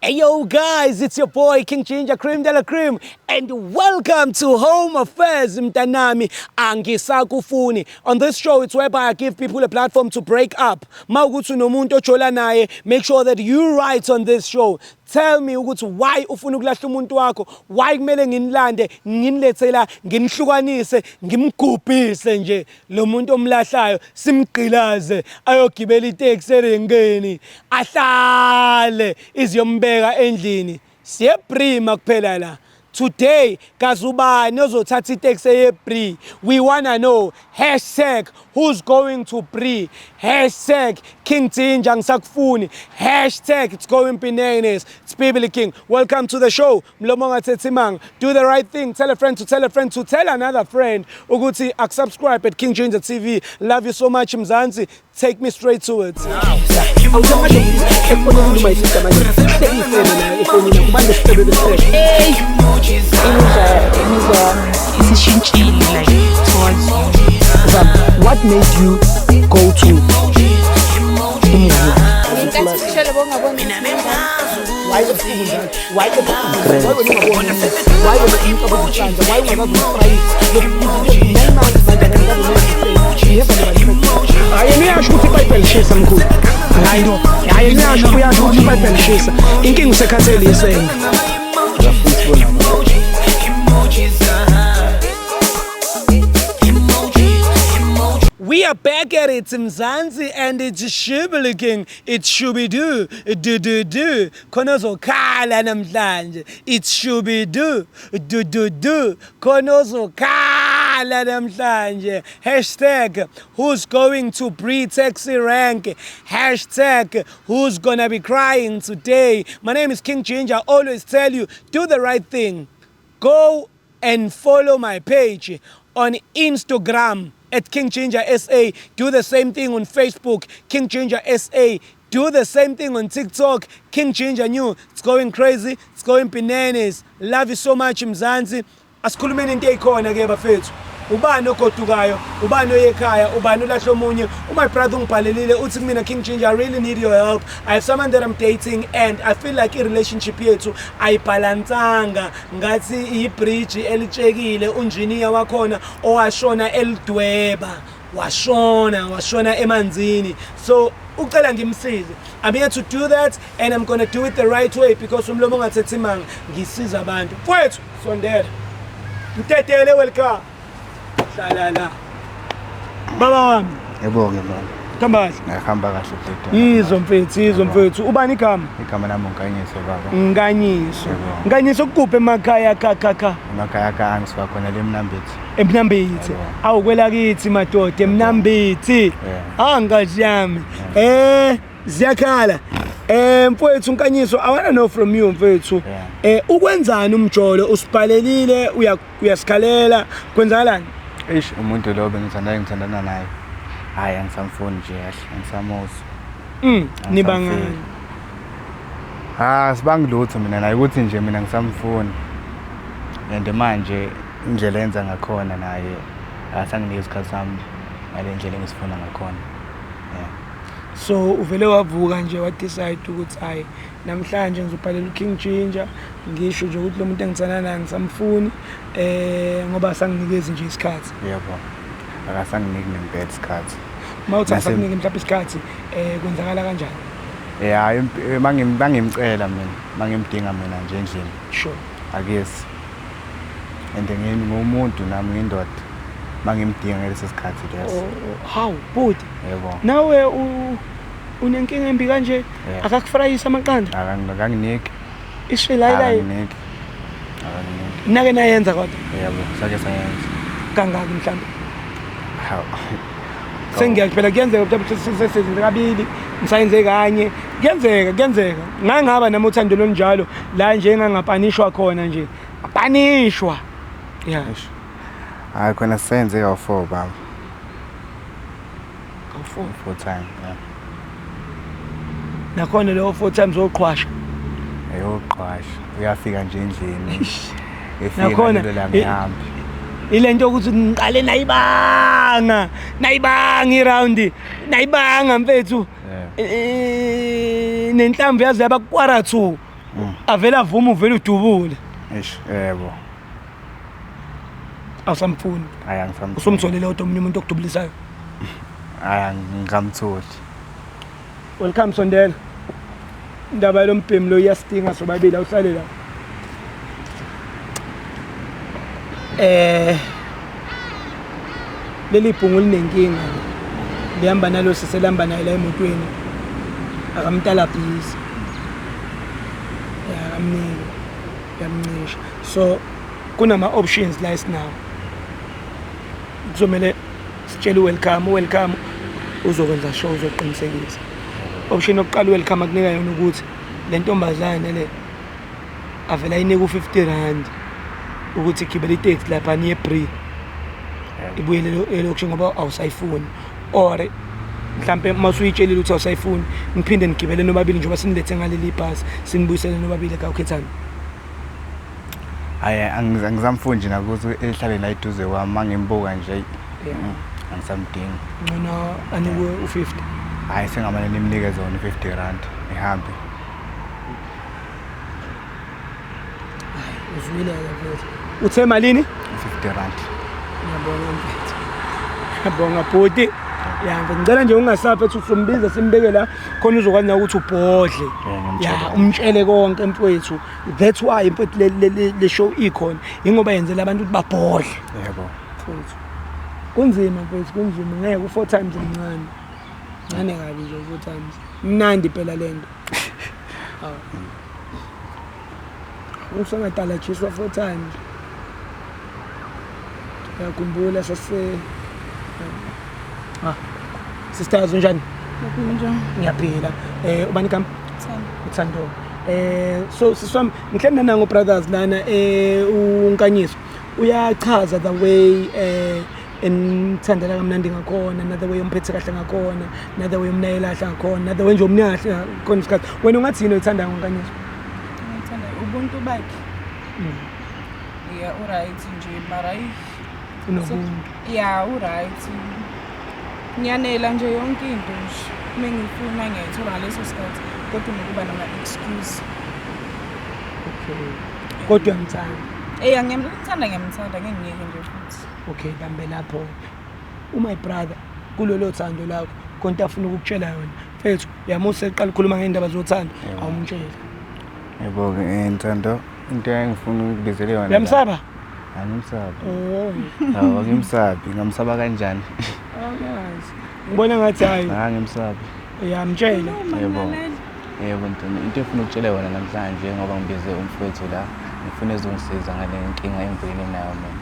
Hey yo guys, it's your boy King Ginger Cream de la Cream and welcome to Home Affairs Mtanami Angisakufuni. On this show it's whereby I give people a platform to break up. Mawukuthi nomuntu ojola naye, make sure that you write on this show. Tell me ukuthi why ufuna ukulahla umuntu wakho, why kumele nginilande, nginilethela, nginihlukanise, ngimgubhise nje lo muntu omlahlayo, simgqilaze ayogibela itaxi erenkeni, ahlale iziyombeka endlini. Siyebrima kuphela la. Today, kazubani ozothatha itaxi eyeBree. We wanna know hashtag who's going to Bree. Hashtag King Ginger ngisakufuni. Hashtag it's going bananas. It's Bibli King. Welcome to the show. Mlomo ngathethimanga. Do the right thing. Tell a friend to tell a friend to tell another friend. Ukuthi subscribe at King Ginger TV. Love you so much Mzansi. Take me straight to it. What made you go to We are back at it, Mzansi, and it's Bibli King. It's Shubidu, do. Konozo kala namhlanje. It's Shubidu, do. Konozo kala namhlanje. Hashtag who's going to Bree taxi rank. Hashtag who's gonna be crying today. My name is King Ginger. I always tell you, do the right thing. Go and follow my page on Instagram at King Ginger SA. Do the same thing on Facebook, King Ginger SA. Do the same thing on TikTok, King Ginger New. It's going crazy, it's going bananas. Love you so much Mzansi. Asikhulumeni into eyikhona ke bafethu. Ubani ogodukayo, ubani oyekhaya, ubani olahla omunye. My brother ungibhalelile uthi kumina King Ginger, I really need your help. I have someone that I'm dating and I feel like relationship yethu ayibhalansanga ngathi ibridge elitshekile unjiniya wakhona owashona elidweba. Washona emanzini. So ucela ngimsize. I'm here to do that and I'm gonna do it the right way because umlomo ngathethimanga ngisiza abantu. Mfowethu sondela. Mtetele welcome. Shalala. Baba wami. Yebo ngibona. Kambazi. Ngihamba kahle futhi. Izwo mfethu. Ubani igama? Igama lami uNkanyiso baba. Nkanyiso kuphi emakhaya kha? Emakhaya ka angisuka khona leMnambithi. eMnambithi. Awukwela kithi madoda eMnambithi. Angazi yami. Ziyakhala. Mfowethu Nkanyiso, I want to know from you mfowethu. Ukwenzani umjolo usibhalelile uyasikhalela kwenzakalani? Umuntu lo ngithandana naye. Hayi angisamfuni nje kahle, angisamuzi. Nibangani? Sibangilutho mina naye ukuthi nje mina ngisamfuni. And manje indlela enza ngakhona naye asanginike isikhathi sami ngale ndlela engisifuna ngakhona. So uvele wavuka nje wa decide ukuthi hayi namhlanje ngizobhalela uKing Ginger ngisho nje ukuthi lo muntu engithanda naye ngisamfuni ngoba sanginikeza nje isikhathi. Yebo. Akasanginiki nempela isikhathi. Mawuthi asakunike mhlawumbe isikhathi kwenzakala kanjani? Yeah, mangimcela mina, mangimdinga mina nje endlini. Sure. Akuyesi. And ngumuntu nami ngindoda. Mangimdinga ngaleso sikhathi leso. How? But yebo. Nawe unenkinga embi kanje akakufrayisa amaqanda? Akanginiki. Ishilayilayi. Akanginiki. Nake nayenza kodwa? Yebo, sake sayenza. Kangaki mhlawumbe? Hawu. Sengiyaphela kuyenzeka ukuthi sesenze kabili, ngisayenze kanye. Kuyenzeka. Ngangaba nami uthando lonjalo la nje engangapanishwa khona nje. Apanishwa. Yeah. Hayi khona senze ka4 baba. Ka4 time, yeah. Nakhona leyo 4 times oqhwasha. Eyoqhwasha. Uyafika nje endlini. Nakhona la ngihambi. Ilento ukuthi ngiqale nayibanga iround nayibanga mfethu nenhlamvu yazi yaba kwarathu avela avuma uvela udubule Eish, yebo. awusamfuni Hayi angisamtholi. usumtholile kodwa omunye umuntu okudubulisayo Hayi ngingamtholi. welcome sondela indaba lombhemi lo iyastinga sobabili awuhlale la leli bhungu linenkinga lihamba nalo siselamba naye la emotweni akamtala busy akamniki yamncisha so kunama options la esinawo kuzomela sitshele welcome uzokwenza show uzoqinisekisa option yokuqala welcome akunika yona ukuthi le ntombazane le avela inika u50 ukuthi igibele itaxi lapha niye Bree ibuyele elokhu ngoba awusayifuni or mhlambe masuyitshelile ukuthi awusayifuni ngiphinde ngigibele nobabili njengoba sinilethe ngaleli bus sinibuyisele nobabili ka ukhethana Hayi angizamfuni nje nakuthi ehlale la eduze kwami mangimbuka nje angisamdingi. Ngcono anikwe u50. Hayi sengamane nimnikeze wona u50 ehambe. Uzwile lapho. Uthe malini? u50. Ngiyabonga mfethu. Ngiyabonga bhuti. Yambe ngicela nje ungasapha ethi usombiza simbeke la khona uzokwazi na ukuthi ubhodle. Ya umtshele konke mfowethu. That's why mfethu le show ikhona. Ingoba yenzela abantu ukuthi babhodle. Yebo. Mfowethu. Kunzima mfethu kunzima ngeke u4 times emncane. Ngane kabi nje u4 times. Mnandi phela lento. Hawu. Usangatala chiswa 4 times. Yakhumbula sase sisters unjani? Njani? Ngiyaphila. Ubani kamp? Thando. Uthando. So siswami ngihlenda nango brothers lana uNkanyiso uyachaza the way enthandela kamnandi ngakhona, another way umphethe kahle ngakhona, another way umnayela kahle ngakhona, another way nje umnyahle khona isikhathi. Wena ungathi yini uthanda ngoNkanyiso? Ngithanda ubuntu bakhe. Yeah, alright nje mara Unobuntu. Yeah, alright. Ngiyanela nje yonke into nje. Mengifuna ngiyayithola ngaleso sikhathi kodwa nokuba nama excuse. Okay. Kodwa ngithanda. Ngiyamthanda ngengiyeke nje futhi. Okay, bambe lapho. My brother kulolo thando lakho konke afuna ukukutshela yona. Mfethu, yamusa eqala ukukhuluma ngendaba zothando, awumtshela. Yebo ngithando into engifuna ukubizela yona. Yamsaba? Angimsabi. Hawu angimsabi, ngamsaba kanjani? Yazi. Ngibona ngathi hayi. Angimsabi. Uyamtshela. Yebo. Yebo into efuna ukutshela yona namhlanje ngoba ngibize umfowethu la. Ngifuna ezongisiza ngale nkinga engibhekene nayo mina.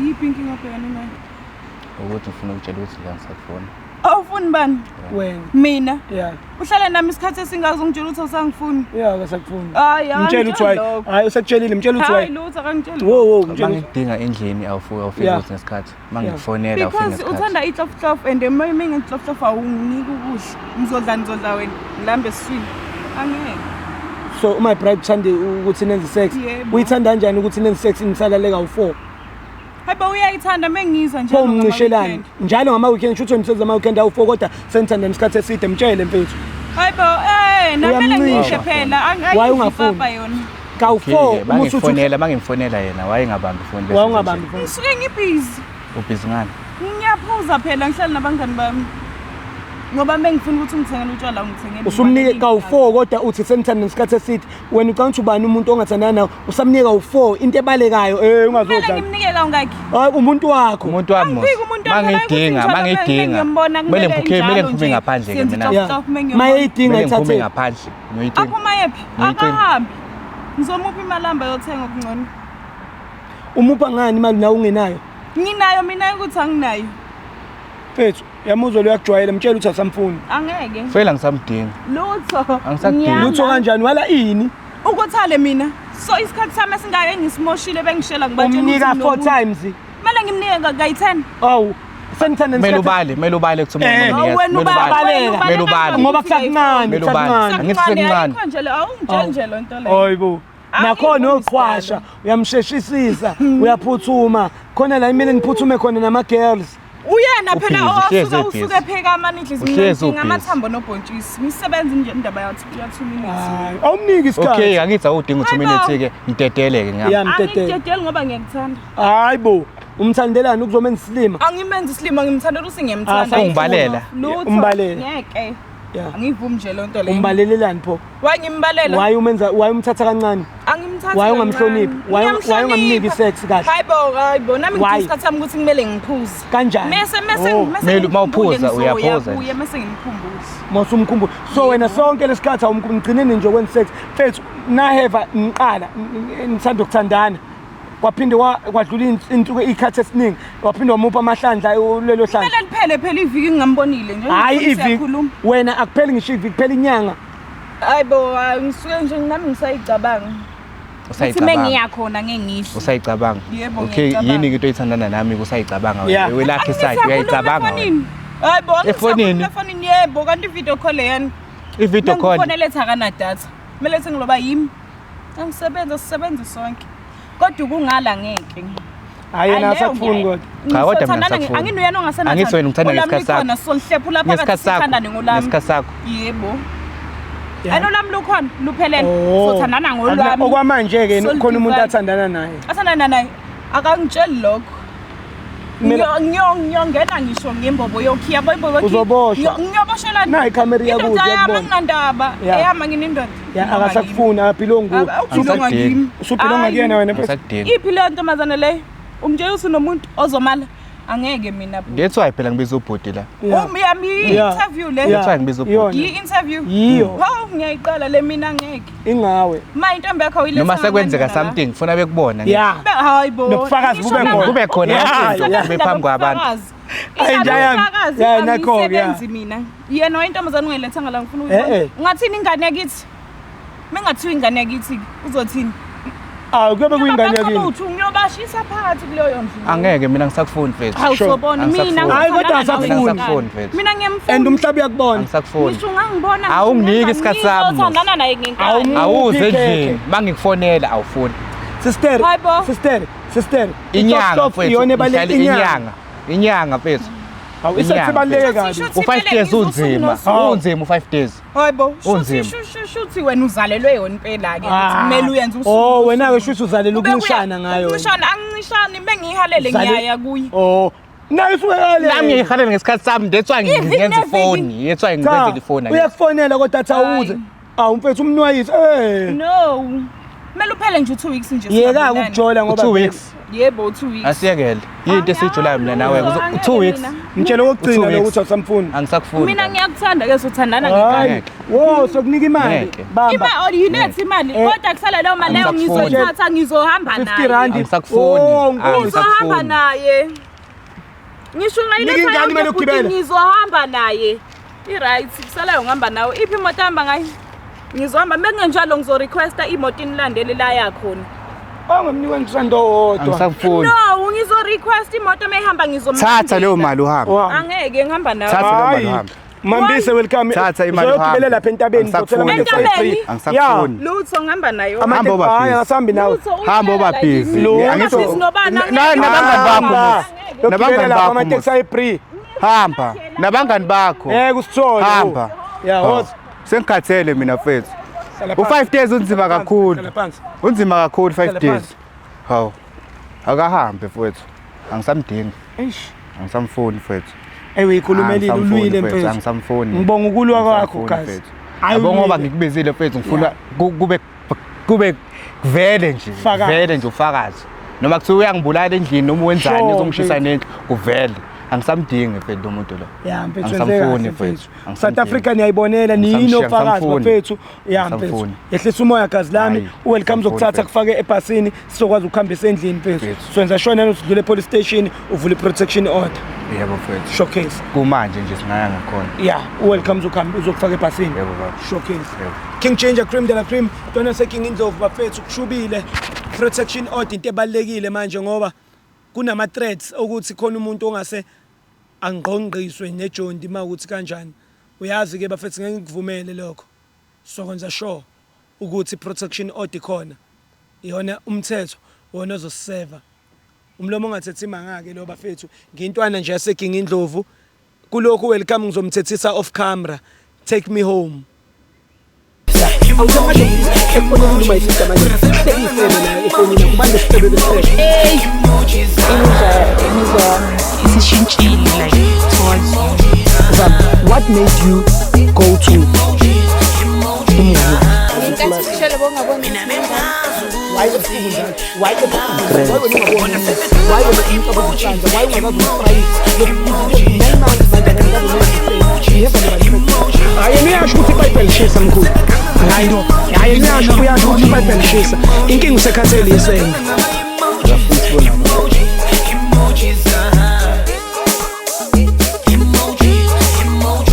Yiphi inkinga obhekene nayo? Ukuthi ngifuna ukutshela ukuthi la ngisafuna. Awufuni bani? Wena. Mina? Yeah. Uhlala nami isikhathi esingazi ungitshela ukuthi awusangifuni. Yeah, akasakufuni. Hayi, ngitshela ukuthi why. Hayi usekutshelile, ngitshela ukuthi why. Hayi lutho akangitshela. Wo, ngitshela. Mangidinga endlini awufika ukuthi nesikhathi. Mangifonela awufika Because nesikhathi. uthanda itloflof and mimi ngitloflof awunginiki ukudla. Ngizodla wena. Ngilambe eswini. Angeke. So my bride uthanda ukuthi nenze sex. Uyithanda kanjani ukuthi nenze sex nisalaleka u4? Hayiba uyayithanda mengizwa njalo ngomnqishelana. Njalo ngama weekend shothi nisenza ama weekend awu4 kodwa senithanda nesikhathi eside mtshele mfethu. Hayiba namele ngisho phela angayifapa yona. Kawu4 mangimfonela yena wayengabambi phone bese. Wawungabambi phone. Ngisuke ngibhizi. Ubhizi ngani? Ngiyaphuza phela ngihlala nabangani bami. Ngoba mengifuna ukuthi ngithengele utshwala ngithengele. Usumnike kawu4 kodwa uthi senithanda nesikhathi eside. Wena ucanga ubani umuntu ongathandana nawe usamnika u4 into ebalekayo ungazodla. Mina ngimnike kangaki? Hayi umuntu wakho. Umuntu wami. Mangidinga. Kumele ngiphume ngaphandle ke mina. Mayidinga ithathe ngaphandle. Aphuma yephi? Akahambi. Ngizomupha imali hamba yothenga okungcono. Umupha ngani imali nawe ungenayo? Nginayo mina ukuthi anginayo. Mfethu, yamuzwa lo yakujwayela mtshela ukuthi asamfuni. Angeke. Fela ngisamdinga. Lutho. Angisakudingi. Lutho kanjani wala ini? Ukuthale mina. So isikhathi sami esingake ngisimoshile bengishela ngibatshela ukuthi umnika 4 times. Manje ngimnike ngayi10. Awu. Senithanda nesikhathi. Mele ubale kuthi umuntu mele ubale. Ngoba kusakuncane, kusakuncane. Angithi sekuncane. Konje awunjenje lo nto leyo. Hayibo. Nakhona uqhwasha, uyamsheshisisa, uyaphuthuma. Khona la imini ngiphuthume khona nama girls. Uyena phela Uhlezi osuke pheka amanidli Uhlezi izimini ngamathambo nobhontshisi. Ngisebenza nje indaba yathi ya 2 minutes. Hayi, awumniki isikhathi. Okay, angithi awudinga 2 minutes ke ngiteteleke ngami. Yeah, mtetele. Angidedeli ngoba ngiyekuthanda. Hayi bo, umthandelani ukuzomenza isilima? Angimenza isilimo ngimthandela usingiyemthanda. Ungimbalela. Umbalela. Ngeke. Yeah. Angivumi nje lonto leyo. Umbalelelani pho? Wangimbalela. Waye umthatha kancane. Angimthatha. Waye ungamhloniphi? Waye ungamniki sex kahle. Hayibo, nami ngithi isikhathi sami ukuthi kumele ngiphuze. Kanjani? Mese mawuphuza uyaphuza. Uye mase ngimkhumbuze. Mosumkhumbuzo. So wena sonke lesikhathi awumgcineni nje kwenza sex. Mfethu naheva ngiqala ngithanda ukuthandana. Kwaphinde kwadlula insuku ikhathi esiningi. Waphinde wamupha amahlandla lelo hlandla. Kumele liphele phela iviki ngingambonile nje. Hayi iviki. Wena akupheli ngisho iviki kuphela inyanga. Hayibo, ngisuke nje nami ngisayicabanga. Usayicabanga. Ngiyakhona ngeke ngisho. Usayicabanga. Yebo, Okay, ngiyacabanga. yini into oyithandana nami kusayicabanga Yeah. wena? Welakhe side uyayicabanga wena. Hayibo, Efonini? Efonini yebo, kanti video call yani. I-video call. Ngifonele thakana data. Kumele sengiloba yimi. Angisebenza sisebenza sonke. Kodwa kungala ngeke. Hayi yena asakufuni kodwa. Cha kodwa mina ngisakufuna. Anginuyena ongasana. Angithi wena ngithanda ngesikhathi sakho. Khona solihlephula phakathi sithandane ngolami. Ngesikhathi sakho. Yebo. Yeah. Ano lami lukhona luphelele. Oh. Sothandana ngolwami. Okwamanje ke Soul khona umuntu divide. athandana naye. Athandana naye. Akangitsheli lokho. Ngiyongena ngisho ngembobo yokhiya boybo. Uzoboshwa. Ngiyoboshelana. Nayi camera yakude yakubona. Nginandaba. Yeah. Eyama nginendoda. Ya akasakufuna aphilongu. Uphilonga kimi. Usuphilonga kuyena wena mfethu. Ngisakudinga. Iphi le ntombazane le? Umtshela usunomuntu ozomala. Angeke mina. That's why phela ngibiza ubhudi la. Yami interview le. That's why ngibiza ubhudi. Yi-interview. Yiyo. Hawu ngiyayiqala le mina ngeke. Ingawe. Ma intombi yakho uyiletha. Noma sekwenzeka something ufuna bekubona. Yeah. Hayibo. Nobufakazi bube khona. Kube khona izinto bephambi kwabantu. Ayi njayami. Yeah nakho ya. Mina. Yena oyintombazane ungayilethanga la ngifuna ukuyibona. Ungathini ingane yakithi? Mengathiwa ingane yakithi uzothini? Kuyobe kuyingane yakini. Ngiyobashisa phakathi kuleyo ndlu. Angeke mina ngisakufuni mfethu. Awusobona mina. Hayi kodwa asakufuni. Mina ngiyamfuna. And umhlabi yakubona. Ngisakufuni. Ngisho ngangibona. Awunginiki isikhathi sami. Ngizothandana naye ngenkani. Awuze endlini. Mangikufonela awufuni. Sister. Inyanga mfethu. Inyanga mfethu. Awu isesibaleke kabi. U5 days unzima. Unzima u5 days. Hayibo. Unzima. Shuthi wena uzalelwe yona impela ke. Kumele uyenze usuku. Oh wena ke shuthi uzalelwe ukuncishana ngayo. Ngishana angishani bengihalele ngiyaya kuyi. Oh. Naye usukelele. Nami ngiyihalele ngesikhathi sami that's why ngenza ifoni. That's why ngibenzela ifoni. Uyakufonela kodwa athi awuze. Umfethu umnwayisi. No. Kumele uphele nje 2 weeks nje. Yeka ukujola ngoba 2 weeks. Yebo 2 weeks. Asiyekele. Yinto esijulayo mina nawe 2 weeks. Ngitshela ukugcina lokuthi awusamfuni. Angisakufuni. Mina ngiyakuthanda ke sothandana ngenkani. Wo sokunika imali. Bamba. Imali yinethi imali kodwa kusala leyo mali leyo ngizoyithatha ngizohamba naye. 50 rand. Angisakufuni. Ngizohamba naye. Ngisho ngayiletha ngizohamba naye. I-right kusalayo ngihamba nawe. Iphi imoto ehamba ngayo? Ngizohamba mekungenjalo ngizorequesta imoto inilandele la yakhona. Ongemnikwe ngisando wodwa. Angisakufuni. No, ngizorequest imoto mehamba ngizomthatha. Thatha leyo mali uhamba. Angeke ngihamba nawe. Thatha leyo mali uhamba. Mambise welcome. Thatha imali uhamba. Uzogibela lapha entabeni uzothela Entabeni? free. Angisakufuni. Lutho ngihamba nayo. Hamba uba busy. Asambi nawe. Hamba uba busy. Lutho. Nabangani bakho. Nabangani bakho. Amateksi ayi free. Hamba. Nabangani bakho. Kusithole. Hamba. Yeah, host. Sengikhathele mina mfethu. U5 days unzima kakhulu. Unzima kakhulu 5 days. Hawu. Akahambe mfethu. Angisamdingi. Angisamfuni mfethu. Uyikhulumelile ulwile mfethu. Angisamfuni. Ngibonga ukulwa kwakho guys. Yabo ngoba ngikubizile mfethu ngifuna kube vele nje. Vele nje ufakazi. Noma kuthiwa uyangibulala endlini noma wenzani uzongishisa nendlu kuvele. Angisamdingi mfethu lo muntu lo. Yeah mfethu angisamfuni mfethu. South Africa niyayibonela niyinofakazi mfethu. Yeah mfethu. Yehlisa umoya gazi lami. Welcome zokuthatha kufake ebhasini sizokwazi ukuhambisa endlini mfethu. Senza shona usidlule police station uvule protection order. Yebo mfethu. Showcase. Kumanje nje singaya ngakhona. Yeah, welcome zokuhamba uzokufaka ebhasini. Yebo baba. Showcase. King Changer Cream de la Cream. Dona seking indlovu bafethu kushubile. Protection order into ebalekile manje ngoba kunama threats ukuthi khona umuntu ongase angqongqiswe nejondi makuthi kanjani. Uyazi ke bafethu ngeke ngikuvumele lokho. Sokwenza sure ukuthi protection order khona. Iyona umthetho wona ozoseva umlomo ongathethi imanga-ke lo bafethu ngintwana nje yaseginga indlovu kulokhu welcome ngizomthethisa off camera take me home What made you go to ayengiyasho ukuthi ipipe lishisa mkhulu hayi no ayengiyasho kuyasho ukuthi ipipe lishisa inkinga usekhathele isenge